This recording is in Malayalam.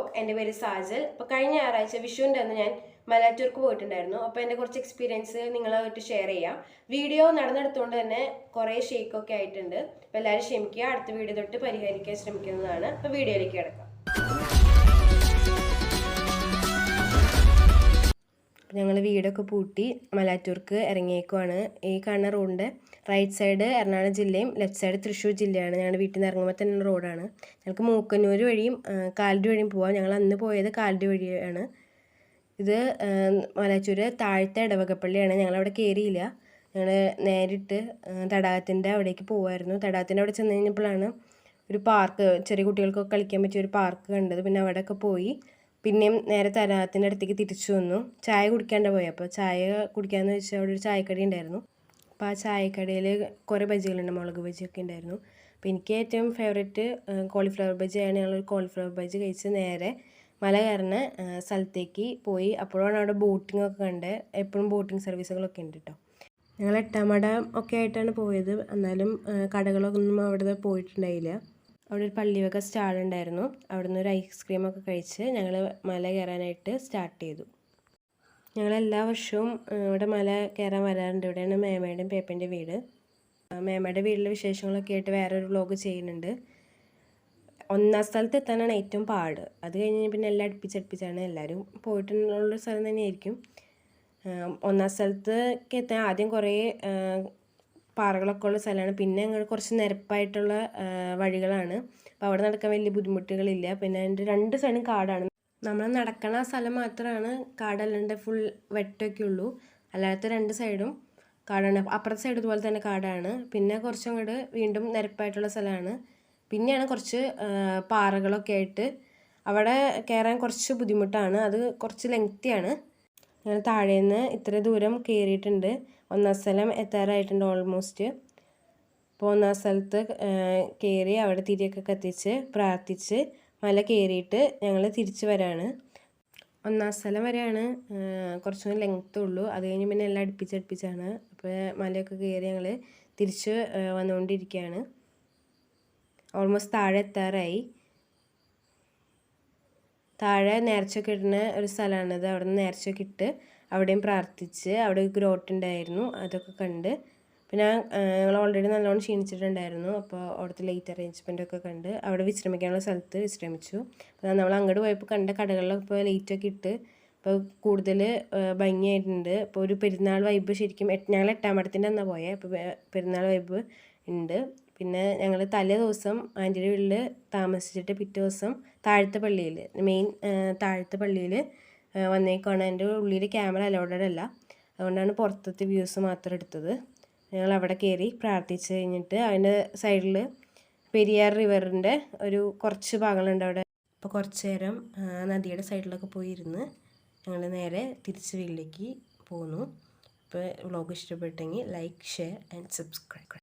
വ്ളോഗ്. എൻ്റെ പേര് സാജൽ. അപ്പോൾ കഴിഞ്ഞ ഞായറാഴ്ച വിഷുവിൻ്റെ അന്ന് ഞാൻ മലയാറ്റൂർക്ക് പോയിട്ടുണ്ടായിരുന്നു. അപ്പോൾ എൻ്റെ കുറച്ച് എക്സ്പീരിയൻസ് നിങ്ങളുമായിട്ട് ഷെയർ ചെയ്യാം. വീഡിയോ നടന്നെടുത്തുകൊണ്ട് തന്നെ കുറേ ഷേക്കൊക്കെ ആയിട്ടുണ്ട്. അപ്പോൾ എല്ലാവരും ക്ഷമിക്കുക. അടുത്ത വീഡിയോ തൊട്ട് പരിഹരിക്കാൻ ശ്രമിക്കുന്നതാണ്. അപ്പോൾ വീഡിയോയിലേക്ക് കിടക്കാം. ഞങ്ങൾ വീടൊക്കെ പൂട്ടി മലയാറ്റൂർക്ക് ഇറങ്ങിയേക്കുവാണ്. ഈ കാണുന്ന റോഡിൻ്റെ റൈറ്റ് സൈഡ് എറണാകുളം ജില്ലയും ലെഫ്റ്റ് സൈഡ് തൃശ്ശൂർ ജില്ലയാണ്. ഞങ്ങളുടെ വീട്ടിൽ നിന്ന് ഇറങ്ങുമ്പോൾ തന്നെ റോഡാണ്. ഞങ്ങൾക്ക് മൂക്കന്നൂർ വഴിയും കാലടി വഴിയും പോവാം. ഞങ്ങൾ അന്ന് പോയത് കാലടി വഴിയാണ്. ഇത് മലയാറ്റൂർ താഴത്തെ ഇടവകപ്പള്ളിയാണ്. ഞങ്ങളവിടെ കയറിയില്ല. ഞങ്ങൾ നേരിട്ട് തടാകത്തിൻ്റെ അവിടേക്ക് പോകുമായിരുന്നു. തടാകത്തിൻ്റെ അവിടെ ചെന്ന് കഴിഞ്ഞപ്പോഴാണ് ഒരു പാർക്ക്, ചെറിയ കുട്ടികൾക്കൊക്കെ കളിക്കാൻ പറ്റിയ ഒരു പാർക്ക് കണ്ടത്. പിന്നെ അവിടെയൊക്കെ പോയി പിന്നെയും നേരെ തടാകത്തിൻ്റെ അടുത്തേക്ക് തിരിച്ചു വന്നു. ചായ കുടിക്കാണ്ട് പോയി. അപ്പോൾ ചായ കുടിക്കാമെന്ന് വെച്ചാൽ അവിടെ ഒരു ചായക്കട ഉണ്ടായിരുന്നു. അപ്പോൾ ആ ചായക്കടയിൽ കുറേ ബജികളുണ്ട്, മുളക് ബജിയൊക്കെ ഉണ്ടായിരുന്നു. അപ്പോൾ എനിക്ക് ഏറ്റവും ഫേവറേറ്റ് കോളിഫ്ലവർ ബജിയാണ്. ഞങ്ങളൊരു കോളിഫ്ലവർ ബജി കഴിച്ച് നേരെ മല കയറുന്ന സ്ഥലത്തേക്ക് പോയി. അപ്പോഴാണ് അവിടെ ബോട്ടിംഗ് ഒക്കെ കണ്ടത്. എപ്പോഴും ബോട്ടിംഗ് സർവീസുകളൊക്കെ ഉണ്ട് കേട്ടോ. ഞങ്ങൾ എട്ടാമടം ഒക്കെ ആയിട്ടാണ് പോയത്. എന്നാലും കടകളൊന്നും അവിടെ പോയിട്ടുണ്ടായില്ല. അവിടെ ഒരു പള്ളിവക സ്റ്റാൾ ഉണ്ടായിരുന്നു. അവിടെ നിന്ന് ഒരു ഐസ്ക്രീമൊക്കെ കഴിച്ച് ഞങ്ങൾ മല കയറാനായിട്ട് സ്റ്റാർട്ട് ചെയ്തു. ഞങ്ങളെല്ലാ വർഷവും ഇവിടെ മല കയറാൻ വരാറുണ്ട്. ഇവിടെയാണ് മേമയുടെയും പേപ്പൻ്റെ വീട്. മേമയുടെ വീട്ടിലെ വിശേഷങ്ങളൊക്കെ ആയിട്ട് വേറൊരു വ്ലോഗ് ചെയ്യുന്നുണ്ട്. ഒന്നാം സ്ഥലത്ത് എത്താനാണ് ഏറ്റവും പാട്. അത് കഴിഞ്ഞ് പിന്നെ എല്ലാം അടുപ്പിച്ചടുപ്പിച്ചാണ്. എല്ലാവരും പോയിട്ടുള്ള സ്ഥലം തന്നെയായിരിക്കും. ഒന്നാം സ്ഥലത്തേക്ക് എത്താൻ ആദ്യം കുറേ പാറകളൊക്കെ ഉള്ള സ്ഥലമാണ്. പിന്നെ അങ്ങോട്ട് കുറച്ച് നിരപ്പായിട്ടുള്ള വഴികളാണ്. അപ്പോൾ അവിടെ നടക്കാൻ വലിയ ബുദ്ധിമുട്ടുകളില്ല. പിന്നെ അതിൻ്റെ രണ്ട് സൈഡും കാടാണ്. നമ്മൾ നടക്കണ സ്ഥലം മാത്രമാണ് കാടല്ലാണ്ട് ഫുൾ വെട്ടൊക്കെ ഉള്ളൂ. അല്ലാത്ത രണ്ട് സൈഡും കാടാണ്. അപ്പുറത്തെ സൈഡ് ഇതുപോലെ തന്നെ കാടാണ്. പിന്നെ കുറച്ചും കൂടെ വീണ്ടും നിരപ്പായിട്ടുള്ള സ്ഥലമാണ്. പിന്നെയാണ് കുറച്ച് പാറകളൊക്കെ ആയിട്ട് അവിടെ കയറാൻ കുറച്ച് ബുദ്ധിമുട്ടാണ്. അത് കുറച്ച് ലെങ്തിയാണ്. ഞങ്ങൾ താഴേന്ന് ഇത്ര ദൂരം കയറിയിട്ടുണ്ട്. ഒന്നാം സ്ഥലം എത്താറായിട്ടുണ്ട് ഓൾമോസ്റ്റ്. അപ്പോൾ ഒന്നാം സ്ഥലത്ത് കയറി അവിടെ തിരിയൊക്കെ കത്തിച്ച് പ്രാർത്ഥിച്ച് മല കയറിയിട്ട് ഞങ്ങൾ തിരിച്ച് വരാണ്. ഒന്നാം സ്ഥലം വരെയാണ് കുറച്ചും ലെങ്ത്ത് ഉള്ളൂ. അത് കഴിഞ്ഞ് പിന്നെ എല്ലാം അടുപ്പിച്ചടുപ്പിച്ചാണ്. അപ്പോൾ മലയൊക്കെ കയറി ഞങ്ങൾ തിരിച്ച് വന്നുകൊണ്ടിരിക്കുകയാണ്. ഓൾമോസ്റ്റ് താഴെ എത്താറായി. താഴെ നേർച്ചയൊക്കെ ഇടുന്ന ഒരു സ്ഥലമാണിത്. അവിടെ നിന്ന് നേർച്ചയൊക്കെ ഇട്ട് അവിടെയും പ്രാർത്ഥിച്ച് അവിടെ ഗ്രോട്ട് ഉണ്ടായിരുന്നു. അതൊക്കെ കണ്ട് പിന്നെ ഞങ്ങൾ ഓൾറെഡി നല്ലോണം ക്ഷീണിച്ചിട്ടുണ്ടായിരുന്നു. അപ്പോൾ അവിടുത്തെ ലൈറ്റ് അറേഞ്ച്മെൻറ്റൊക്കെ കണ്ട് അവിടെ വിശ്രമിക്കാനുള്ള സ്ഥലത്ത് വിശ്രമിച്ചു. അപ്പോൾ നമ്മൾ അങ്ങോട്ട് പോയപ്പോൾ കണ്ട കടകളിലൊക്കെ ഇപ്പോൾ ലൈറ്റൊക്കെ ഇട്ട് ഇപ്പോൾ കൂടുതൽ ഭംഗിയായിട്ടുണ്ട്. ഇപ്പോൾ ഒരു പെരുന്നാൾ വൈബ് ശരിക്കും ഞങ്ങൾ എട്ടാമടത്തിൻ്റെ അന്നാണ് പോയത്. അപ്പോൾ പെരുന്നാൾ വൈബ് ഉണ്ട്. പിന്നെ ഞങ്ങൾ തലേ ദിവസം ആൻറ്റിയുടെ വീട്ടിൽ താമസിച്ചിട്ട് പിറ്റേ ദിവസം താഴത്തെ പള്ളിയിൽ മെയിൻ താഴത്തെ പള്ളിയിൽ വന്നേക്കാണ്. എൻ്റെ ഉള്ളിൽ ക്യാമറ അലോഡഡ് അല്ല. അതുകൊണ്ടാണ് പുറത്തത്തെ വ്യൂസ് മാത്രം എടുത്തത്. ഞങ്ങൾ അവിടെ കയറി പ്രാർത്ഥിച്ച് കഴിഞ്ഞിട്ട് അതിൻ്റെ സൈഡിൽ പെരിയാർ റിവറിൻ്റെ ഒരു കുറച്ച് ഭാഗങ്ങളുണ്ട് അവിടെ. അപ്പോൾ കുറച്ച് നേരം നദിയുടെ സൈഡിലൊക്കെ പോയി ഇരുന്ന് ഞങ്ങൾ നേരെ തിരിച്ച് വീട്ടിലേക്ക് പോന്നു. അപ്പോൾ വ്ളോഗ് ഇഷ്ടപ്പെട്ടെങ്കിൽ ലൈക്ക്, ഷെയർ ആൻഡ് സബ്സ്ക്രൈബ്.